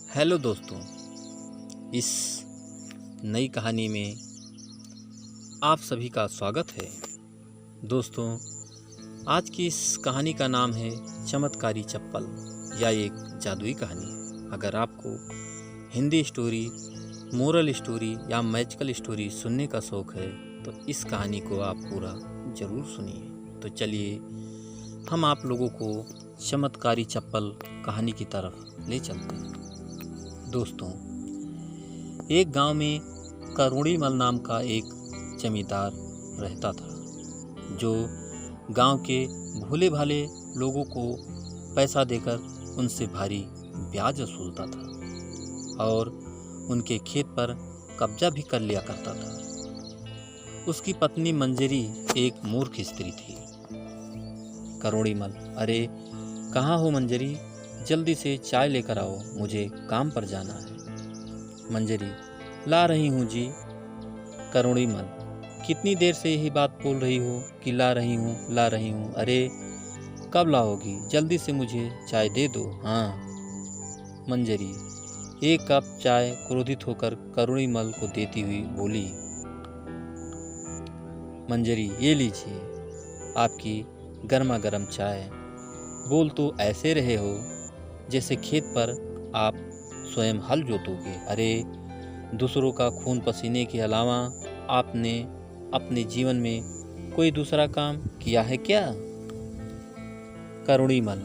Hello दोस्तों, इस नई कहानी में आप सभी का स्वागत है। दोस्तों, आज की इस कहानी का नाम है चमत्कारी चप्पल या एक जादुई कहानी है। अगर आपको हिंदी स्टोरी, मोरल स्टोरी या मैजिकल स्टोरी सुनने का शौक है तो इस कहानी को आप पूरा ज़रूर सुनिए। तो चलिए हम आप लोगों को चमत्कारी चप्पल कहानी की तरफ ले चलते हैं। दोस्तों, एक गांव में करुणीमल नाम का एक जमींदार रहता था, जो गांव के भोले भाले लोगों को पैसा देकर उनसे भारी ब्याज वसूलता था और उनके खेत पर कब्जा भी कर लिया करता था। उसकी पत्नी मंजरी एक मूर्ख स्त्री थी। करुणीमल, अरे कहाँ हो मंजरी, जल्दी से चाय लेकर आओ, मुझे काम पर जाना है। मंजरी, ला रही हूँ जी। करुणीमल, कितनी देर से यही बात बोल रही हो कि ला रही हूँ। अरे कब लाओगी, जल्दी से मुझे चाय दे दो। हाँ। मंजरी एक कप चाय क्रोधित होकर करुणीमल को देती हुई बोली। मंजरी, ये लीजिए आपकी गर्मा गर्म चाय। बोल तो ऐसे रहे हो जैसे खेत पर आप स्वयं हल जोतोगे। अरे दूसरों का खून पसीने के अलावा आपने अपने जीवन में कोई दूसरा काम किया है क्या? करुणीमल,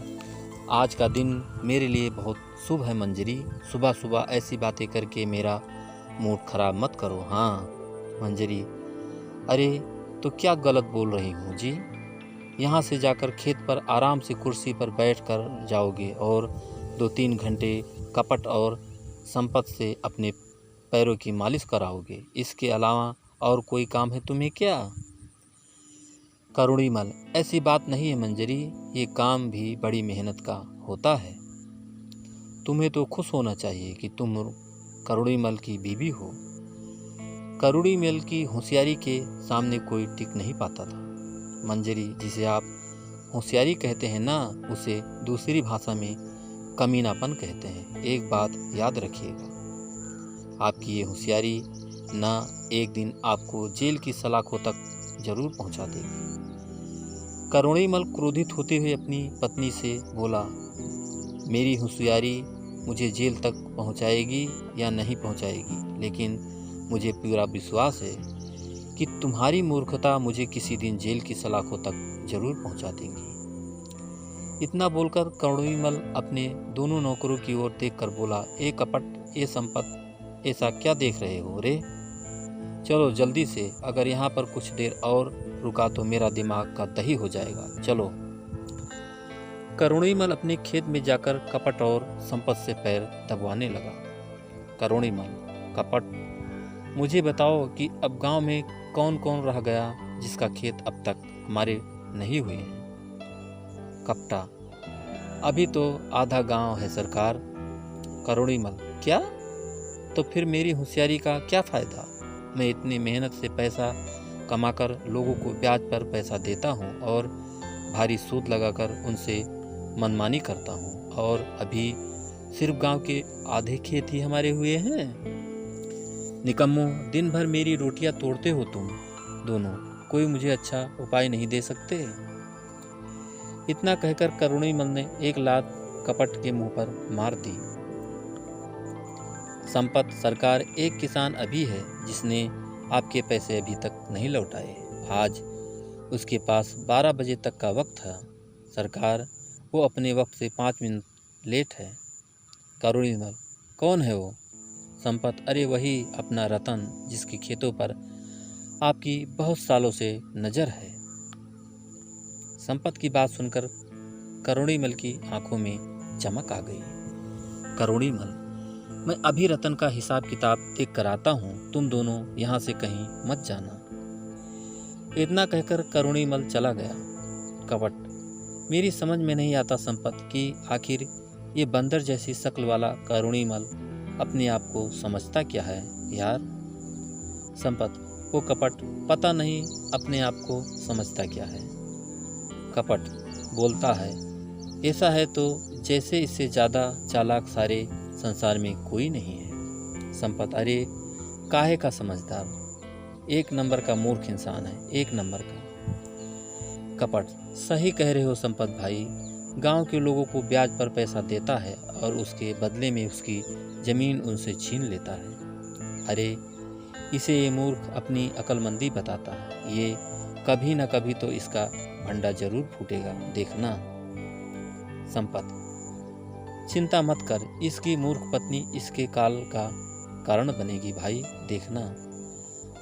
आज का दिन मेरे लिए बहुत शुभ है मंजरी, सुबह सुबह ऐसी बातें करके मेरा मूड खराब मत करो। हाँ। मंजरी, अरे तो क्या गलत बोल रही हूँ जी? यहाँ से जाकर खेत पर आराम से कुर्सी पर बैठ कर जाओगे और 2-3 घंटे कपट और संपत से अपने पैरों की मालिश कराओगे। इसके अलावा और कोई काम है तुम्हें क्या? करुणीमल, ऐसी बात नहीं है मंजरी, ये काम भी बड़ी मेहनत का होता है। तुम्हें तो खुश होना चाहिए कि तुम करुणीमल की बीवी हो। करुणीमल की होशियारी के सामने कोई टिक नहीं पाता था। मंजरी, जिसे आप होशियारी कहते हैं ना, उसे दूसरी भाषा में कमीनापन कहते हैं। एक बात याद रखिएगा, आपकी ये होशियारी ना एक दिन आपको जेल की सलाखों तक जरूर पहुंचा देगी। करुणीमल क्रोधित होते हुए अपनी पत्नी से बोला, मेरी होशियारी मुझे जेल तक पहुंचाएगी या नहीं पहुंचाएगी, लेकिन मुझे पूरा विश्वास है कि तुम्हारी मूर्खता मुझे किसी दिन जेल की सलाखों तक जरूर पहुंचा देंगी। इतना बोलकर करुणीमल अपने दोनों नौकरों की ओर देखकर बोला, ए कपट, ए संपत, ऐसा क्या देख रहे हो रे? चलो जल्दी से, अगर यहाँ पर कुछ देर और रुका तो मेरा दिमाग का दही हो जाएगा। चलो। करुणीमल अपने खेत में जाकर कपट और संपत से पैर दबवाने लगा। करुणीमल, कपट, मुझे बताओ कि अब गांव में कौन कौन रह गया जिसका खेत अब तक हमारे नहीं हुए हैं? कपटा, अभी तो आधा गांव है सरकार। करुणीमल, क्या? तो फिर मेरी होशियारी का क्या फ़ायदा? मैं इतनी मेहनत से पैसा कमाकर लोगों को ब्याज पर पैसा देता हूँ और भारी सूद लगाकर उनसे मनमानी करता हूँ, और अभी सिर्फ गांव के आधे खेत ही हमारे हुए हैं। निकम्मो, दिन भर मेरी रोटियां तोड़ते हो तुम दोनों, कोई मुझे अच्छा उपाय नहीं दे सकते? इतना कहकर करुणीमल ने एक लात कपट के मुंह पर मार दी। संपत, सरकार, एक किसान अभी है जिसने आपके पैसे अभी तक नहीं लौटाए। आज उसके पास 12 बजे तक का वक्त था सरकार, वो अपने वक्त से 5 मिनट लेट है। करुणीमल, कौन है वो? संपत, अरे वही अपना रतन, जिसके खेतों पर आपकी बहुत सालों से नज़र है। संपत की बात सुनकर करुणीमल की आंखों में चमक आ गई। करुणीमल, मैं अभी रतन का हिसाब किताब देख कर आता हूँ, तुम दोनों यहाँ से कहीं मत जाना। इतना कहकर करुणीमल चला गया। कपट, मेरी समझ में नहीं आता संपत कि आखिर ये बंदर जैसी शक्ल वाला करुणीमल अपने आप को समझता क्या है यार? संपत, वो कपट, पता नहीं अपने आप को समझता क्या है। कपट बोलता है, ऐसा है तो जैसे इससे ज़्यादा चालाक सारे संसार में कोई नहीं है। संपत, अरे काहे का समझदार, एक नंबर का मूर्ख इंसान है, एक नंबर का। कपट, सही कह रहे हो संपत भाई, गांव के लोगों को ब्याज पर पैसा देता है और उसके बदले में उसकी जमीन उनसे छीन लेता है। अरे इसे ये मूर्ख अपनी अक्लमंदी बताता है, ये कभी न कभी तो इसका भंडा जरूर फूटेगा, देखना। संपत, चिंता मत कर, इसकी मूर्ख पत्नी इसके काल का कारण बनेगी भाई, देखना।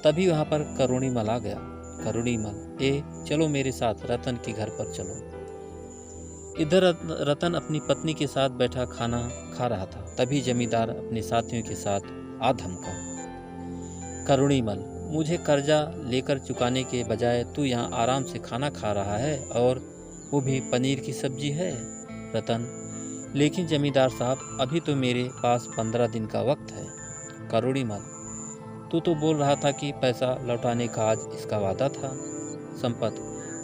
तभी वहां पर करुणीमल आ गया। करुणीमल, चलो मेरे साथ, रतन के घर पर चलो। इधर रतन अपनी पत्नी के साथ बैठा खाना खा रहा था। तभी जमींदार अपने साथियों के साथ आ धमका। करुणीमल, मुझे कर्जा लेकर चुकाने के बजाय तू यहाँ आराम से खाना खा रहा है, और वो भी पनीर की सब्जी है। रतन, लेकिन जमींदार साहब, अभी तो मेरे पास 15 दिन का वक्त है। करुणीमल, तू तो बोल रहा था कि पैसा लौटाने का आज इसका वादा था। संपत,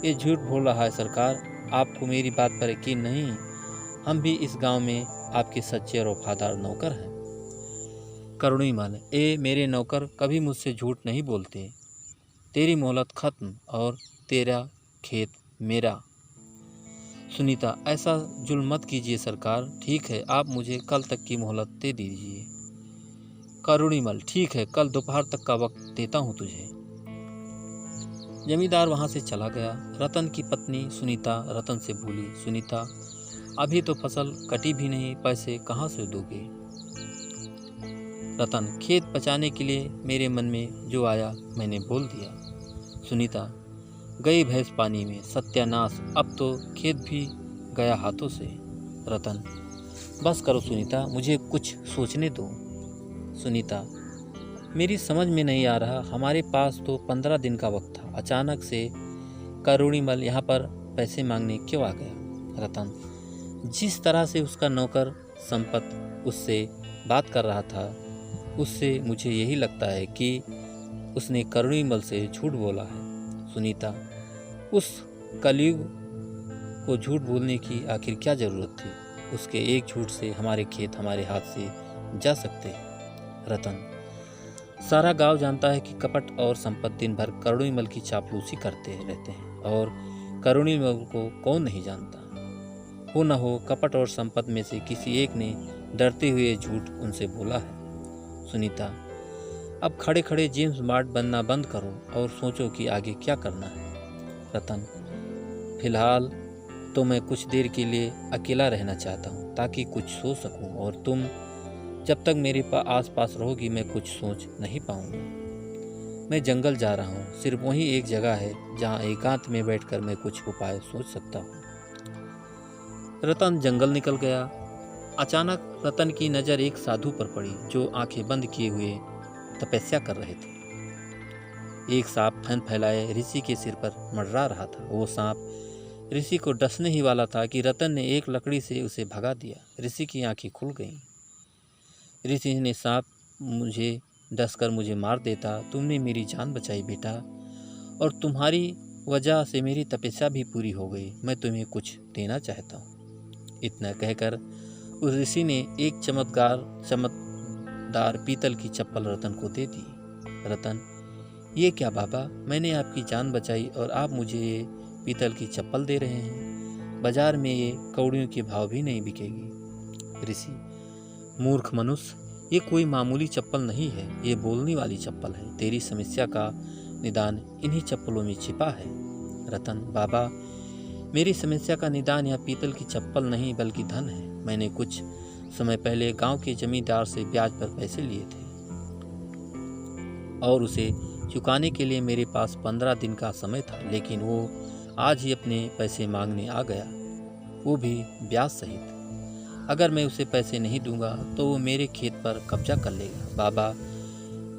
ये झूठ बोल रहा है सरकार, आपको मेरी बात पर यकीन नहीं? हम भी इस गांव में आपके सच्चे और वफादार नौकर हैं। करुणीमल, मेरे नौकर कभी मुझसे झूठ नहीं बोलते। तेरी मोहलत खत्म और तेरा खेत मेरा। सुनीता, ऐसा जुल्म मत कीजिए सरकार, ठीक है आप मुझे कल तक की मोहलत दे दीजिए। करुणीमल, ठीक है, कल दोपहर तक का वक्त देता हूँ तुझे। जमींदार वहां से चला गया। रतन की पत्नी सुनीता रतन से बोली, सुनीता, अभी तो फसल कटी भी नहीं, पैसे कहाँ से दोगे? रतन, खेत बचाने के लिए मेरे मन में जो आया मैंने बोल दिया। सुनीता, गई भैंस पानी में, सत्यानाश, अब तो खेत भी गया हाथों से। रतन, बस करो सुनीता, मुझे कुछ सोचने दो। सुनीता, मेरी समझ में नहीं आ रहा, हमारे पास तो 15 दिन का वक्त था, अचानक से करुणीमल यहाँ पर पैसे मांगने क्यों आ गया? रतन, जिस तरह से उसका नौकर संपत उससे बात कर रहा था, उससे मुझे यही लगता है कि उसने करुणीमल से झूठ बोला है। सुनीता, उस कलयुग को झूठ बोलने की आखिर क्या ज़रूरत थी? उसके एक झूठ से हमारे खेत हमारे हाथ से जा सकते। रतन, सारा गांव जानता है कि कपट और संपत दिन भर करुणीमल की चापलूसी करते रहते हैं, और करुणीमल को कौन नहीं जानता। हो न हो कपट और संपत में से किसी एक ने डरते हुए झूठ उनसे बोला है। सुनीता, अब खड़े खड़े जेम्स बॉन्ड बनना बंद करो और सोचो कि आगे क्या करना है। रतन, फिलहाल तो मैं कुछ देर के लिए अकेला रहना चाहता हूँ, ताकि कुछ सोच सकूँ, और तुम जब तक मेरे आस पास रहोगी मैं कुछ सोच नहीं पाऊंगा। मैं जंगल जा रहा हूँ, सिर्फ वही एक जगह है जहाँ एकांत में बैठकर मैं कुछ उपाय सोच सकता हूँ। रतन जंगल निकल गया। अचानक रतन की नज़र एक साधु पर पड़ी, जो आंखें बंद किए हुए तपस्या कर रहे थे। एक सांप फन फैलाए ऋषि के सिर पर मंडरा रहा था। वो सांप ऋषि को डसने ही वाला था कि रतन ने एक लकड़ी से उसे भगा दिया। ऋषि की आंखें खुल गईं। ऋषि ने, सांप मुझे डसकर मुझे मार देता, तुमने मेरी जान बचाई बेटा, और तुम्हारी वजह से मेरी तपस्या भी पूरी हो गई। मैं तुम्हें कुछ देना चाहता हूँ। इतना कहकर उस ऋषि ने एक चमकदार पीतल की चप्पल रतन को दे दी। रतन, ये क्या बाबा, मैंने आपकी जान बचाई और आप मुझे ये पीतल की चप्पल दे रहे हैं? बाजार में ये कौड़ियों के भाव भी नहीं बिकेगी। ऋषि, मूर्ख मनुष्य, ये कोई मामूली चप्पल नहीं है, ये बोलने वाली चप्पल है। तेरी समस्या का निदान इन्हीं चप्पलों में छिपा है। रतन, बाबा, मेरी समस्या का निदान यह पीतल की चप्पल नहीं बल्कि धन है। मैंने कुछ समय पहले गांव के जमींदार से ब्याज पर पैसे लिए थे, और उसे चुकाने के लिए मेरे पास 15 दिन का समय था, लेकिन वो आज ही अपने पैसे मांगने आ गया, वो भी ब्याज सहित। अगर मैं उसे पैसे नहीं दूंगा तो वो मेरे खेत पर कब्जा कर लेगा। बाबा,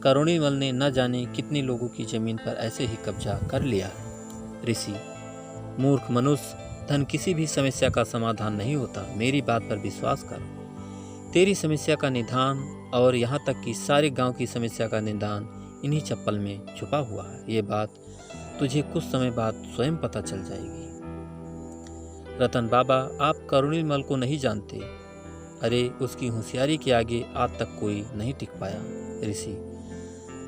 करुणीमल ने न जाने कितने लोगों की जमीन पर ऐसे ही कब्जा कर लिया है। ऋषि, मूर्ख मनुष्य, धन किसी भी समस्या का समाधान नहीं होता। मेरी बात पर विश्वास कर। तेरी समस्या का निदान, और यहाँ तक कि सारे गांव की समस्या का निदान इन्हीं चप्पल में छुपा हुआ है। ये बात तुझे कुछ समय बाद स्वयं पता चल जाएगी। रतन, बाबा, आप करुणीमल को नहीं जानते। अरे उसकी होशियारी के आगे आज तक कोई नहीं टिक पाया। ऋषि,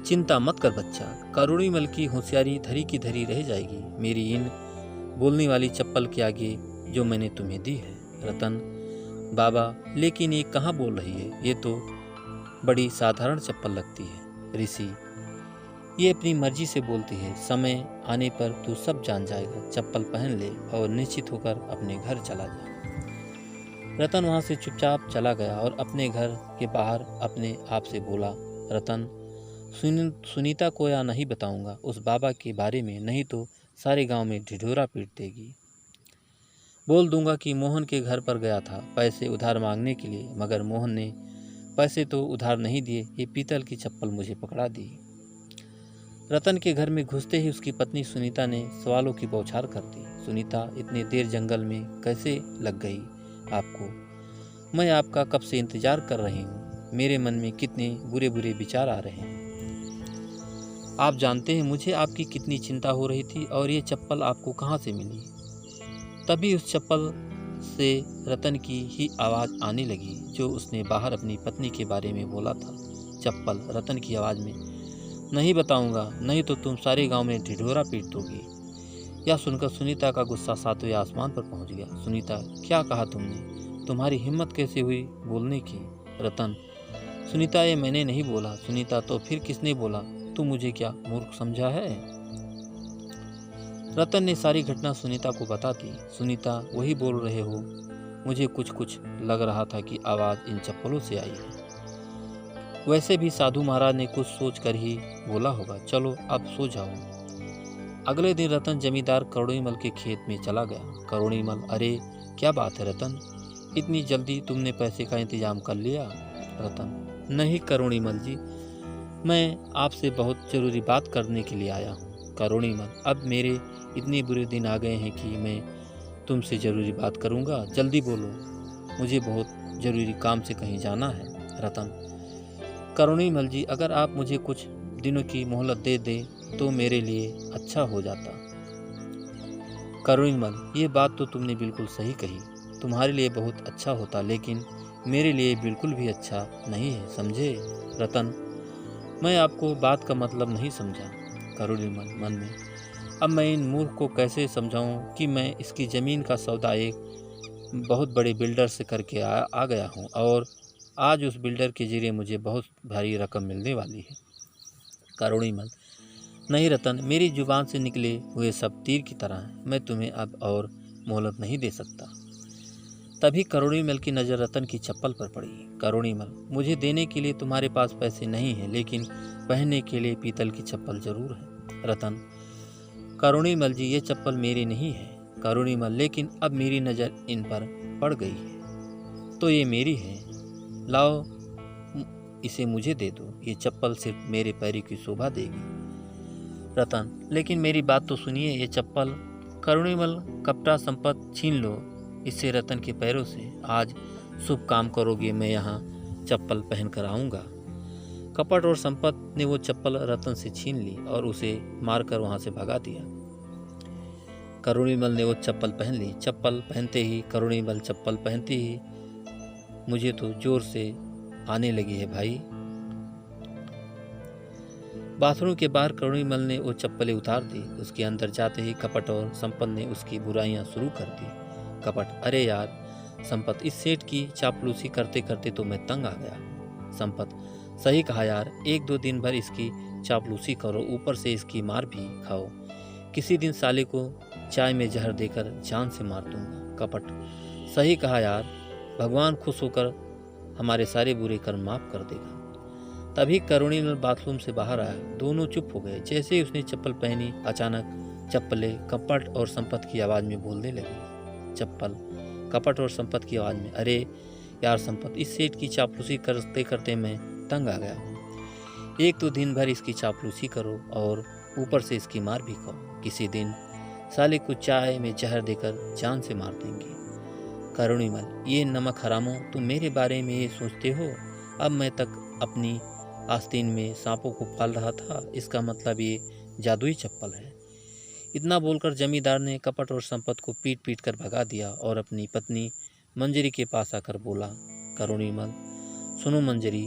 चिंता मत कर बच्चा, करुणीमल की होशियारी धरी की धरी रह जाएगी मेरी इन बोलने वाली चप्पल के आगे जो मैंने तुम्हें दी है। रतन, बाबा लेकिन ये कहाँ बोल रही है, ये तो बड़ी साधारण चप्पल लगती है। ऋषि, ये अपनी मर्जी से बोलती है, समय आने पर तू सब जान जाएगा। चप्पल पहन ले और निश्चित होकर अपने घर चला जा। रतन वहाँ से चुपचाप चला गया और अपने घर के बाहर अपने आप से बोला, रतन, सुनीता को या नहीं बताऊंगा उस बाबा के बारे में, नहीं तो सारे गांव में ढिढोरा पीट देगी। बोल दूंगा कि मोहन के घर पर गया था पैसे उधार मांगने के लिए, मगर मोहन ने पैसे तो उधार नहीं दिए, ये पीतल की चप्पल मुझे पकड़ा दी। रतन के घर में घुसते ही उसकी पत्नी सुनीता ने सवालों की बौछार कर दी। सुनीता, इतने देर जंगल में कैसे लग गई आपको? मैं आपका कब से इंतजार कर रही हूँ। मेरे मन में कितने बुरे बुरे विचार आ रहे हैं। आप जानते हैं मुझे आपकी कितनी चिंता हो रही थी, और ये चप्पल आपको कहाँ से मिली? तभी उस चप्पल से रतन की ही आवाज़ आने लगी जो उसने बाहर अपनी पत्नी के बारे में बोला था। चप्पल रतन की आवाज़ में, नहीं बताऊंगा, नहीं तो तुम सारे गांव में ढिढोरा पीट दोगी। यह सुनकर सुनीता का गुस्सा सातवें आसमान पर पहुंच गया। सुनीता, क्या कहा तुमने? तुम्हारी हिम्मत कैसे हुई बोलने की? रतन, सुनीता, ये मैंने नहीं बोला। सुनीता, तो फिर किसने बोला? तू मुझे क्या मूर्ख समझा है? रतन ने सारी घटना सुनीता को बता दी। सुनीता, वही बोल रहे हो, मुझे कुछ कुछ लग रहा था कि आवाज़ इन चप्पलों से आई है। वैसे भी साधु महाराज ने कुछ सोच कर ही बोला होगा। चलो अब सो जाओ। अगले दिन रतन जमींदार करुणीमल के खेत में चला गया। करुणीमल, अरे क्या बात है रतन, इतनी जल्दी तुमने पैसे का इंतजाम कर लिया? रतन, नहीं करुणीमल जी, मैं आपसे बहुत ज़रूरी बात करने के लिए आया हूँ। करुणीमल, अब मेरे इतने बुरे दिन आ गए हैं कि मैं तुमसे ज़रूरी बात करूँगा। जल्दी बोलो, मुझे बहुत ज़रूरी काम से कहीं जाना है। रतन, करुणीमल जी, अगर आप मुझे कुछ दिनों की मोहलत दे दें तो मेरे लिए अच्छा हो जाता। करुणीमल, ये बात तो तुमने बिल्कुल सही कही, तुम्हारे लिए बहुत अच्छा होता, लेकिन मेरे लिए बिल्कुल भी अच्छा नहीं है, समझे? रतन, मैं आपको बात का मतलब नहीं समझा। करुणीमल मन में, अब मैं इन मूर्ख को कैसे समझाऊं कि मैं इसकी ज़मीन का सौदा एक बहुत बड़े बिल्डर से करके आ गया हूं, और आज उस बिल्डर के जरिए मुझे बहुत भारी रकम मिलने वाली है। करुणीमल, नहीं रतन, मेरी जुबान से निकले हुए सब तीर की तरह हैं, मैं तुम्हें अब और मोहलत नहीं दे सकता। तभी करुणीमल की नज़र रतन की चप्पल पर पड़ी। करुणीमल, मुझे देने के लिए तुम्हारे पास पैसे नहीं हैं, लेकिन पहनने के लिए पीतल की चप्पल जरूर है। रतन, करुणीमल जी, ये चप्पल मेरी नहीं है। करुणीमल, लेकिन अब मेरी नज़र इन पर पड़ गई है तो ये मेरी है। लाओ इसे मुझे दे दो, ये चप्पल सिर्फ मेरे पैर की शोभा देगी। रतन, लेकिन मेरी बात तो सुनिए, ये चप्पल। करुणीमल, कपटा संपत छीन लो इससे रतन के पैरों से। आज शुभ काम करोगे, मैं यहाँ चप्पल पहन कर आऊँगा। कपट और संपत ने वो चप्पल रतन से छीन ली और उसे मारकर वहाँ से भगा दिया। करुणीमल ने वो चप्पल पहन ली। चप्पल पहनते ही, करुणीमल चप्पल पहनती ही, मुझे तो जोर से आने लगी है भाई। बाथरूम के बाहर करुणीमल ने वो चप्पलें उतार दी। उसके अंदर जाते ही कपट और संपत ने उसकी बुराइयां शुरू कर दी। कपट, अरे यार संपत, इस सेठ की चापलूसी करते करते तो मैं तंग आ गया। संपत, सही कहा यार, एक दो दिन भर इसकी चापलूसी करो, ऊपर से इसकी मार भी खाओ। किसी दिन साले को चाय में जहर देकर जान से मार दूंगा। कपट, सही कहा यार, भगवान खुश होकर हमारे सारे बुरे कर्म माफ कर देगा। तभी करुणीमल बाथरूम से बाहर आया। दोनों चुप हो गए। जैसे ही उसने चप्पल पहनी, अचानक चप्पलें कपट और संपत की आवाज़ में बोलने लगी। चप्पल कपट और संपत की आवाज़ में, अरे यार संपत, इस सेठ की चापलूसी करते करते मैं तंग आ गया हूँ। एक दो दिन भर इसकी चापलूसी करो और ऊपर से इसकी मार भी खाओ। किसी दिन साले को चाय में जहर देकर जान से मार देंगे। करुणीमल, ये नमक हरामों, तुम मेरे बारे में ये सोचते हो? अब मैं तक अपनी आस्तीन में सांपों को पाल रहा था, इसका मतलब ये जादुई चप्पल है। इतना बोलकर जमींदार ने कपट और संपत को पीट पीट कर भगा दिया और अपनी पत्नी मंजरी के पास आकर बोला, करुणीमल, सुनो मंजरी,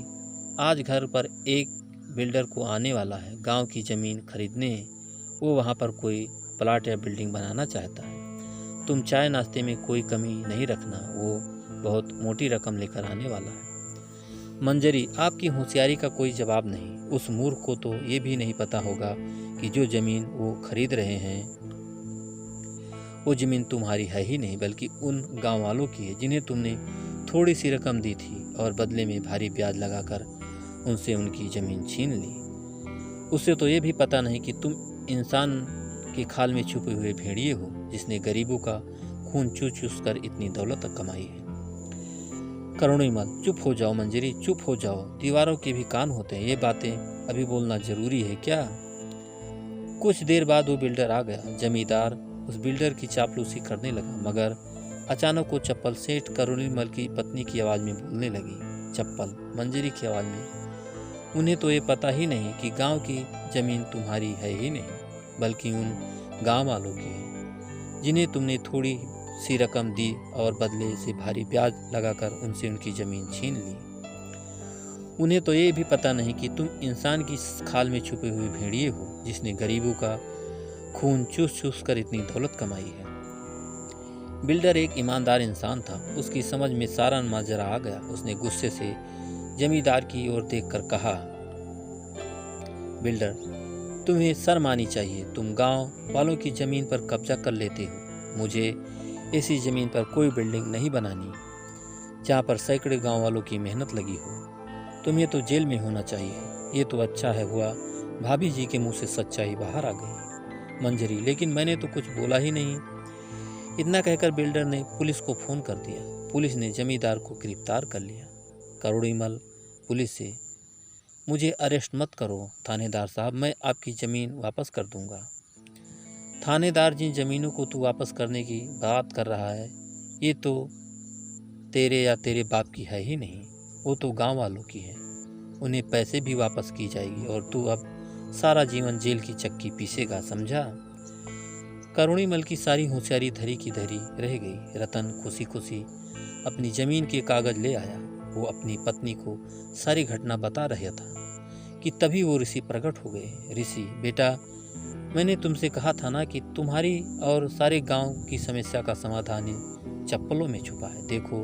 आज घर पर एक बिल्डर को आने वाला है, गांव की ज़मीन खरीदने। वो वहां पर कोई प्लाट या बिल्डिंग बनाना चाहता है। तुम चाय नाश्ते में कोई कमी नहीं रखना, वो बहुत मोटी रकम लेकर आने वाला है। मंजरी, आपकी होशियारी का कोई जवाब नहीं। उस मूर्ख को तो ये भी नहीं पता होगा कि जो ज़मीन वो खरीद रहे हैं वो ज़मीन तुम्हारी है ही नहीं, बल्कि उन गांव वालों की है जिन्हें तुमने थोड़ी सी रकम दी थी और बदले में भारी ब्याज लगाकर उनसे उनकी ज़मीन छीन ली। उससे तो ये भी पता नहीं कि तुम इंसान के खाल में छुपे हुए भेड़िए हो, जिसने गरीबों का खून चूस चूस कर इतनी दौलत कमाई है। करुणीमल, चुप हो जाओ मंजरी, चुप हो जाओ। दीवारों के भी कान होते हैं, ये बातें अभी बोलना जरूरी है क्या? कुछ देर बाद वो बिल्डर आ गया। जमींदार उस बिल्डर की चापलूसी करने लगा, मगर अचानक वो चप्पल सेठ करुणीमल की पत्नी की आवाज़ में बोलने लगी। चप्पल मंजरी की आवाज़ में, उन्हें तो ये पता ही नहीं कि गांव की ज़मीन तुम्हारी है ही नहीं, बल्कि उन गांव वालों की है जिन्हें तुमने थोड़ी सी रकम दी और बदले से भारी ब्याज लगाकर उनसे उनकी ज़मीन छीन ली। उन्हें तो ये भी पता नहीं कि तुम इंसान की खाल में छुपे हुए भेड़िए हो, जिसने गरीबों का खून चूस चूस कर इतनी दौलत कमाई है। बिल्डर एक ईमानदार इंसान था, उसकी समझ में सारा माजरा आ गया। उसने गुस्से से जमींदार की ओर देखकर कहा, बिल्डर, तुम्हें शर्म आनी चाहिए। तुम गांव वालों की ज़मीन पर कब्जा कर लेते हो। मुझे ऐसी ज़मीन पर कोई बिल्डिंग नहीं बनानी जहाँ पर सैकड़ों गांव वालों की मेहनत लगी हो। तुम्हें तो जेल में होना चाहिए। ये तो अच्छा है हुआ भाभी जी के मुंह से सच्चाई बाहर आ गई। मंजरी, लेकिन मैंने तो कुछ बोला ही नहीं। इतना कहकर बिल्डर ने पुलिस को फ़ोन कर दिया। पुलिस ने जमींदार को गिरफ्तार कर लिया। करुणीमल पुलिस से, मुझे अरेस्ट मत करो थानेदार साहब, मैं आपकी ज़मीन वापस कर दूंगा। थानेदार, जिन ज़मीनों को तू वापस करने की बात कर रहा है, ये तो तेरे या तेरे बाप की है ही नहीं, वो तो गांव वालों की है। उन्हें पैसे भी वापस की जाएगी और तू अब सारा जीवन जेल की चक्की पीसेगा, समझा? करुणीमल की सारी होशियारी धरी की धरी रह गई। रतन खुशी खुशी अपनी ज़मीन के कागज़ ले आया। वो अपनी पत्नी को सारी घटना बता रहा था कि तभी वो ऋषि प्रकट हो गए। ऋषि, बेटा, मैंने तुमसे कहा था ना कि तुम्हारी और सारे गांव की समस्या का समाधान इन चप्पलों में छुपा है। देखो,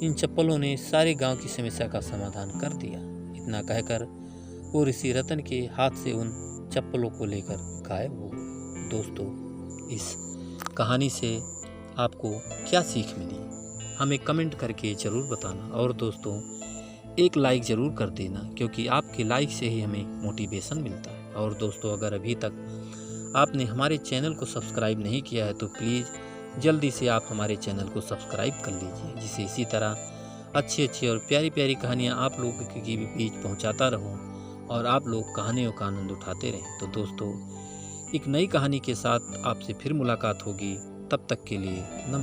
इन चप्पलों ने सारे गांव की समस्या का समाधान कर दिया। इतना कहकर वो ऋषि रतन के हाथ से उन चप्पलों को लेकर गायब हो गए। दोस्तों, इस कहानी से आपको क्या सीख मिली, हमें कमेंट करके ज़रूर बताना। और दोस्तों, एक लाइक ज़रूर कर देना, क्योंकि आपके लाइक से ही हमें मोटिवेशन मिलता है। और दोस्तों, अगर अभी तक आपने हमारे चैनल को सब्सक्राइब नहीं किया है तो प्लीज़ जल्दी से आप हमारे चैनल को सब्सक्राइब कर लीजिए, जिससे इसी तरह अच्छी अच्छी और प्यारी प्यारी कहानियाँ आप लोगों के बीच पहुँचाता रहूँ और आप लोग कहानियों का आनंद उठाते रहें। तो दोस्तों, एक नई कहानी के साथ आपसे फिर मुलाकात होगी। तब तक के लिए नमस्कार।